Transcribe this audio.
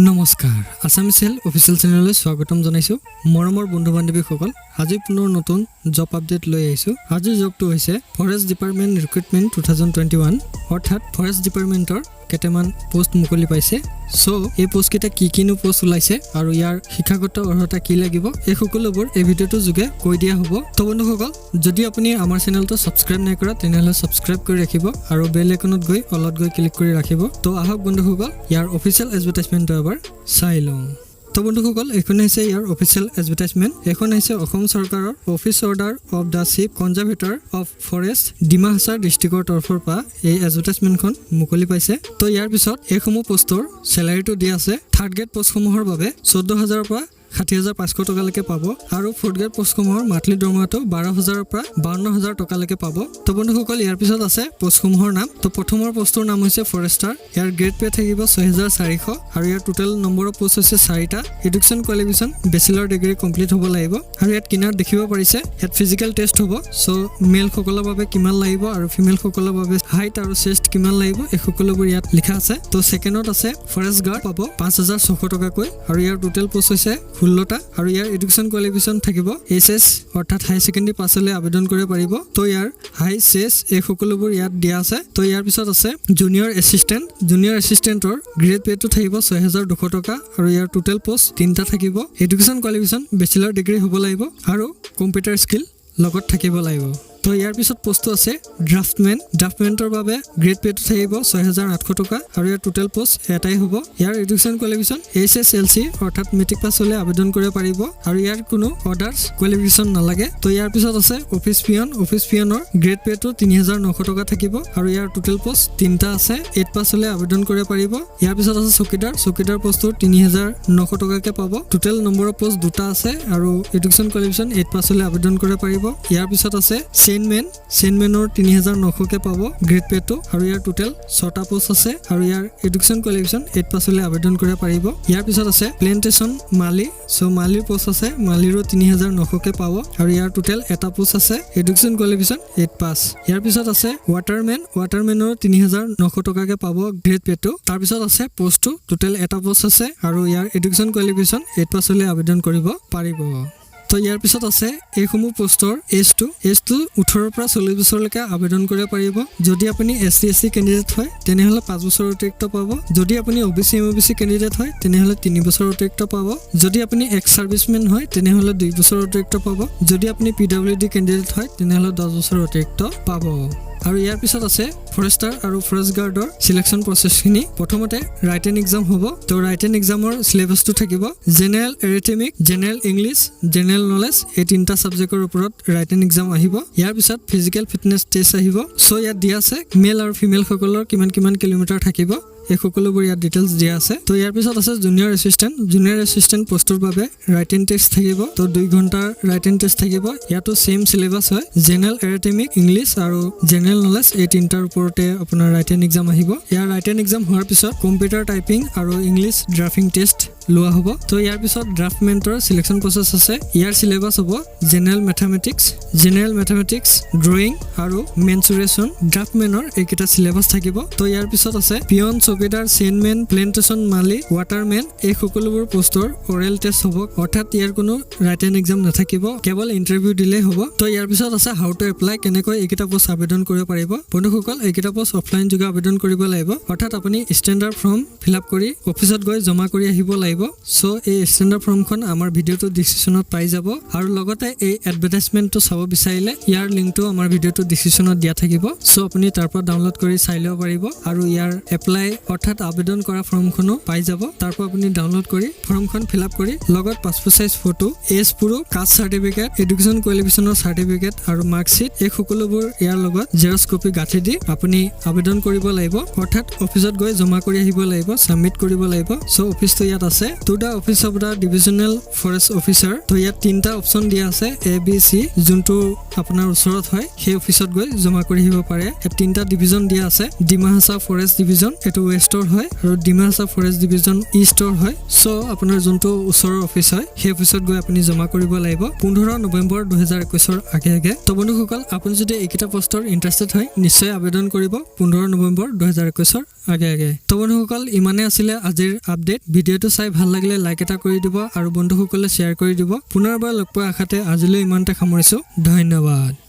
নমস্কাৰ আসামিছ অফিচিয়েল চেনেললৈ স্বাগতম জনাইছো মৰমৰ বন্ধু বান্ধৱীসকল আজি পুনৰ নতুন জব আপডেট লৈ আহিছো আজি জবটো হৈছে ফৰেষ্ট ডিপাৰ্টমেণ্ট ৰিক্ৰুটমেণ্ট 2021 অৰ্থাৎ ফৰেষ্ট ডিপাৰ্টমেণ্টৰ কেটেমান পোষ্ট মুকলি পাইছে সো এই পোষ্ট কেটা কিনো পোষ্ট ওলাইছে আৰু ইয়াৰ শিক্ষাগত অৰ্হতা কি লাগিব এই সকলোবোৰ এই ভিডিওটো যোগে কৈ দিয়া হ'ব তো বন্ধুসকল যদি আপুনি আমাৰ চেনেলটো সাবস্ক্ৰাইব নাই কৰা তেনেহলে সাবস্ক্ৰাইব কৰি ৰাখিব আৰু বেল আইকনত গৈ অলত গৈ ক্লিক কৰি ৰাখিব তো আহক বন্ধুসকল ইয়াৰ অফিচিয়েল এডভাৰটাইজমেণ্ট এবাৰ চাই লওঁ তো বন্ধুসকল এখন হৈছে ইয়াৰ অফিচিয়েল এডভাৰটাইজমেণ্ট এখন হৈছে অসম চৰকাৰৰ office order of the chief conservator of forest Dima Hasao ডিষ্ট্ৰিক্টৰ তৰফৰ পৰা এই এডভাৰটাইজমেণ্টখন মুকলি পাইছে তো ইয়াৰ পিছত এইসমূহ পোষ্টৰ চেলাৰীটো দিয়া আছে থাৰ্ড গ্ৰেড পোষ্টসমূহৰ বাবে 14000 পৰা 60500 টকালৈকে পাব আৰু ফোৰ্থ গ্ৰেড পোষ্টসমূহৰ মান্থলি দৰমহাটো 12000 পৰা 52000 টকালৈকে পাব তো বন্ধুসকল ইয়াৰ পিছত আছে পোষ্টসমূহৰ নাম তো প্ৰথমৰ পোষ্টৰ নাম হৈছে ফৰেষ্টাৰ ইয়াৰ গ্ৰেড পে থাকিব 6400 আৰু ইয়াৰ টোটাল নম্বৰ অফ পোষ্ট হৈছে 4টা education qualification bachelor degree complete হ'ব লাগিব আৰু ইয়াত কিনাৰ দেখিব পাৰিছে ইয়াত ফিজিক্যাল টেষ্ট হ'ব সো মেল সকলৰ বাবে কিমান লাগিব আৰু ফিমেল সকলৰ বাবে হাইট আৰু চেষ্ট কিমান লাগিব এই সকলোবোৰ ইয়াত লিখা আছে তো সেকেন্ডত আছে ফৰেষ্ট গাৰ্ড পাব 5600 টকাকৈ আৰু ইয়াৰ টোটাল পোষ্ট হৈছে 16টা আৰু ইয়াৰ এডুকেশ্যন কোৱালিফিকেশ্যন থাকিব এছএছ অৰ্থাৎ হাই সেকেন্ডাৰী পাছলৈ আবেদন কৰিব পাৰিব তো ইয়াৰ হাই চেছ এই সকলোবোৰ ইয়াত দিয়া আছে তো ইয়াৰ পিছত আছে জুনিয়ৰ এছিষ্টেণ্টৰ গ্ৰেড পেটো থাকিব 6200 টকা আৰু ইয়াৰ টোটাল পোষ্ট 3টা থাকিব এডুকেশ্যন কোৱালিফিকেশ্যন বেচেলৰ ডিগ্ৰী হ'ব লাগিব আৰু কম্পিউটাৰ স্কিল লগত থাকিব লাগিব তো ইয়াৰ পিছত পোষ্টটো আছে ড্ৰাফটমেণ্টৰ বাবে গ্ৰেড পেটো থাকিব 6800 টকা আৰু ইয়াৰ টোটাল পোষ্ট এটাই হ'ব ইয়াৰ এডুকেশ্যন কোৱালিফিকেশ্যন এছএছএলসি অৰ্থাৎ মেট্ৰিক পাছলৈ আবেদন কৰিব পাৰিব আৰু ইয়াৰ কোনো আদাৰ্স কোৱালিফিকেশ্যন নালাগে তো ইয়াৰ পিছত আছে অফিচ পিয়নৰ গ্ৰেড পেটো 3900 টকা থাকিব আৰু ইয়াৰ টোটাল পোষ্ট 3টা আছে 8 পাছলৈ আবেদন কৰিব পাৰিব ইয়াৰ পিছত আছে চকীদাৰ পোষ্টটো 3900 টকাকৈ পাব টোটাল নম্বৰ অফ পোষ্ট 2টা আছে আৰু এডুকেশ্যন কোৱালিফিকেশ্যন 8 পাছলৈ আবেদন কৰিব পাৰিব ইয়াৰ পিছত আছে চেইনমেনৰ 3900 কে পাব গ্ৰেড পেটো আৰু ইয়াৰ টোটাল 6টা পোষ্ট আছে আৰু ইয়াৰ এডুকেশ্যন কোৱালিফিকেশ্যন 8 পাছলৈ আবেদন কৰিব পাৰিব ইয়াৰ পিছত আছে প্লেন্টেশন মালি সো মালিৰ পোষ্ট আছে মালিৰো 3900 কে পাব আৰু ইয়াৰ টোটাল এটা পোষ্ট আছে এডুকেশ্যন কোৱালিফিকেশ্যন 8 পাছ ইয়াৰ পিছত আছে ৱাটাৰমেনৰ 3900 টকাকে পাব গ্ৰেড পেটো তাৰ পিছত আছে পোষ্টটো টোটাল এটা পোষ্ট আছে আৰু ইয়াৰ এডুকেশ্যন কোৱালিফিকেশ্যন 8 পাছলৈ আবেদন কৰিব পাৰিব তো ইয়াৰ পিছত আছে এইসমূহ পোষ্টৰ এজটো 18 পৰা 40 বছৰলৈকে আবেদন কৰিব পাৰিব যদি আপুনি এছটি ক্যান্ডিডেট হয় তেনেহলে 5 বছৰ অতিৰিক্ত পাব যদি আপুনি ওবিসি ক্যান্ডিডেট হয় তেনেহলে 3 বছৰ অতিৰিক্ত পাব যদি আপুনি এক্স সাৰ্ভিসমেন হয় তেনেহলে 2 বছৰ অতিৰিক্ত পাব যদি আপুনি পিডব্লিউডি ক্যান্ডিডেট হয় তেনেহলে 10 বছৰ অতিৰিক্ত পাব আৰু ইয়াৰ পিছত আছে ফৰেষ্টাৰ আৰু ফৰেষ্ট গাৰ্ডৰ সিলেকশন প্ৰসেসখিনি প্ৰথমতে ৰাইটেন এক্সাম হ'ব তো ৰাইটেন এক্সামৰ সিলেবাসটো থাকিব general arithmetic general English general knowledge এই তিনটা সাবজেক্টৰ ওপৰত ৰাইটেন এক্সাম আহিব ইয়াৰ পিছত ফিজিক্যাল ফিটনেস টেষ্ট আহিব সো ইয়াত দিয়া আছে মেল আৰু ফিমেল সকলৰ কিমান কিলোমিটাৰ থাকিব এই সকলোবোৰ ইয়াত ডিটেইলছ দিয়া আছে তো ইয়াৰ পিছত আছে জুনিয়ৰ এছিষ্টেণ্ট পোষ্টৰ বাবে ৰাইটেন টেষ্ট থাকিব তো 2 ঘণ্টাৰ ৰাইটেন টেষ্ট থাকিব ইয়াতো সেম সিলেবাস হয় জেনাৰেল এৰিথমেটিক ইংলিশ আৰু জেনাৰেল নলেজ এই তিনটাৰ ওপৰতে আপোনাৰ ৰাইটেন এক্সাম আহিব ইয়াৰ ৰাইটেন এক্সাম হোৱাৰ পিছত কম্পিউটাৰ টাইপিং আৰু ইংলিশ ড্ৰাফটিং টেষ্ট লোৱা হ'ব তো ইয়াৰ পিছত ড্ৰাফটমেণ্টৰ সিলেকশন প্ৰসেস আছে ইয়াৰ সিলেবাস হ'ব জেনাৰেল মেথমেটিক্স ড্ৰয়িং আৰু মেনচুৰেচন ড্ৰাফটমেনৰ এইকেইটা সিলেবাস থাকিব তো ইয়াৰ পিছত আছে পিয়ন চকীদাৰ চেইনমেন প্লেন্টেশন মালি ৱাটাৰমেন এই সকলোবোৰ পোষ্টৰ অৰেল টেষ্ট হ'ব অৰ্থাৎ ইয়াৰ কোনো ৰাইটেন এক্সাম নাথাকিব কেৱল ইন্টাৰভিউ দিলে হ'ব তো ইয়াৰ পিছত আছে হাউ টু এপ্লাই কেনেকৈ এইকেইটা পোষ্ট আবেদন কৰিব পাৰিব বন্ধুসকল এইকেইটা পোষ্ট অফলাইন যোগে আবেদন কৰিব লাগিব অৰ্থাৎ আপুনি ষ্টেণ্ডাৰ্ড ফৰ্ম ফিলআপ কৰি অফিচত গৈ জমা কৰি আহিব লাগিব সো এই ষ্টেণ্ডাৰ্ড ফৰ্মখন আমাৰ ভিডিওটো ডেসক্ৰিপচনত পাই যাব আৰু লগতে এই এডভাৰটাইজমেন্টটো চাব বিচাৰিলে ইয়াৰ লিংকটো আমাৰ ভিডিওটো ডেসক্ৰিপচনত দিয়া থাকিব সো আপুনি তাৰ পৰা ডাউনলোড কৰি চাই ল'ব পাৰিব আৰু ইয়াৰ এপ্লাই অৰ্থাৎ আবেদন কৰা ফৰ্মখনো পাই যাব তাৰ পৰা আপুনি ডাউনলোড কৰি ফৰ্মখন ফিলআপ কৰি লগত passport size photo age proof caste certificate education কোৱালিফিকেশ্যনৰ সাৰ্টিফিকেট আৰু মাৰ্কশিট এই সকলোবোৰ ইয়াৰ লগত জেৰক্স কপি গাঁঠি দি আপুনি আবেদন কৰিব লাগিব অৰ্থাৎ অফিচত গৈ জমা কৰি আহিব লাগিব সাবমিট কৰিব লাগিব সো অফিচটো ইয়াত আছে আছে to the office of the divisional forest officer তো ইয়াত তিনটা অপচন দিয়া আছে এ বি সি যোনটো আপোনাৰ ওচৰত হয় সেই অফিসত গৈ জমা কৰি আহিব পাৰে ইয়াত তিনটা ডিভিজন দিয়া আছে ডিমা হাছাও ফৰেষ্ট ডিভিজন এটো ৱেষ্টৰ হয় আৰু ডিমা হাছাও ফৰেষ্ট ডিভিজন ইষ্টৰ হয় সো আপোনাৰ যোনটো ওচৰৰ অফিস হয় সেই অফিসত গৈ আপুনি জমা কৰিব লাগিব 15 নৱেম্বৰ 2021 ৰ আগে তো বন্ধুসকল আপুনি যদি এইকেইটা পোষ্টৰ ইন্টাৰেষ্টেড হয় নিশ্চয় আবেদন কৰিব 15 নৱেম্বৰ 2021 ৰ আগে তো বন্ধুসকল ইমানে আছিল আজিৰ আপডেট ভিডিওটো চাই ভাল লাগিলে লাইক এটা কৰি দিব আৰু বন্ধুসকলে শ্বেয়াৰ কৰি দিব পুনৰবাৰ লগ পোৱা আশাতে আজিলৈ ইমানতে সামৰিছো ধন্যবাদ